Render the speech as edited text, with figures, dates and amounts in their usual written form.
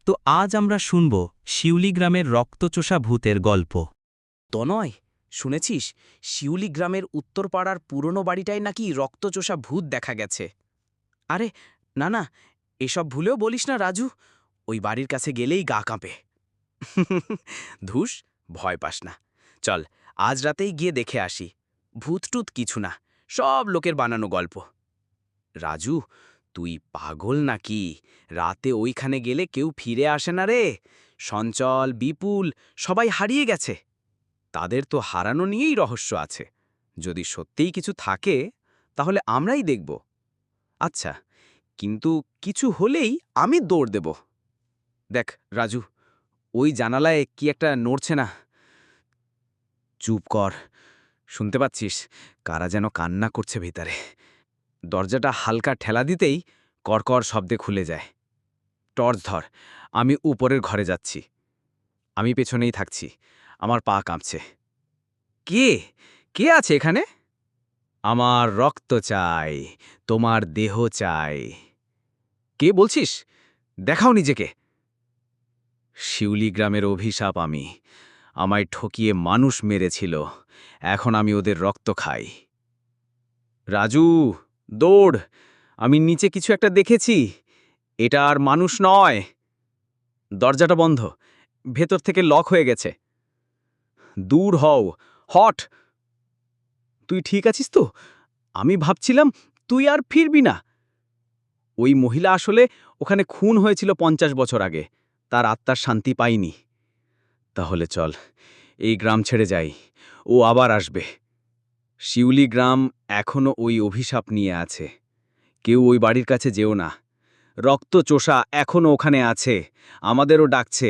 তো আজ আমরা শুনব শিউলি গ্রামের রক্তচোষা ভূতের গল্প। তনয়, শুনেছিস শিউলি গ্রামের উত্তরপাড়ার পুরনো বাড়িটায় নাকি রক্তচোষা ভূত দেখা গেছে? আরে না না, এসব ভুলেও বলিস না রাজু। ওই বাড়ির কাছে গেলেই গা কাঁপে। ধুস, ভয় পাস না। চল, আজ রাতেই গিয়ে দেখে আসি। ভূতটুত কিছু না, সব লোকের বানানো গল্প। রাজু, তুই পাগল নাকি? রাতে ওইখানে গেলে কেউ ফিরে আসে না রে। সঞ্চল, বিপুল সবাই হারিয়ে গেছে। তাদের তো হারানো নিয়েই রহস্য আছে। যদি সত্যিই কিছু থাকে তাহলে আমরাই দেখব। আচ্ছা, কিন্তু কিছু হলেই আমি দৌড় দেব। দেখ রাজু, ওই জানালায় কি একটা নড়ছে না? চুপ কর। শুনতে পাচ্ছিস কারা যেন কান্না করছে ভিতরে? দরজাটা হালকা ঠেলা দিতেই কড়কড় শব্দে খুলে যায়। টর্চ ধর, আমি উপরের ঘরে যাচ্ছি। আমি পেছনেই থাকছি, আমার পা কাঁপছে। কে কে আছে এখানে? আমার রক্ত চাই, তোমার দেহ চাই। কে বলছিস? দেখাও নিজেকে। শিউলি গ্রামের অভিশাপ আমি। আমায় ঠকিয়ে মানুষ মেরেছিল, এখন আমি ওদের রক্ত খাই। রাজু, দৌড়! আমি নিচে কিছু একটা দেখেছি। এটা আর মানুষ নয়। দরজাটা বন্ধ, ভেতর থেকে লক হয়ে গেছে। দূর হও, হট! তুই ঠিক আছিস তো? আমি ভাবছিলাম তুই আর ফিরবি না। ওই মহিলা আসলে ওখানে খুন হয়েছিল 50 বছর আগে, তার আত্মার শান্তি পায়নি। তাহলে চল, এই গ্রাম ছেড়ে যাই, ও আবার আসবে। শিউলি গ্রাম এখনো ওই অভিশাপ নিয়ে আছে। কেউ ওই বাড়ির কাছে যেও না। রক্তচোষা এখনো ওখানে আছে, আমাদেরও ডাকছে।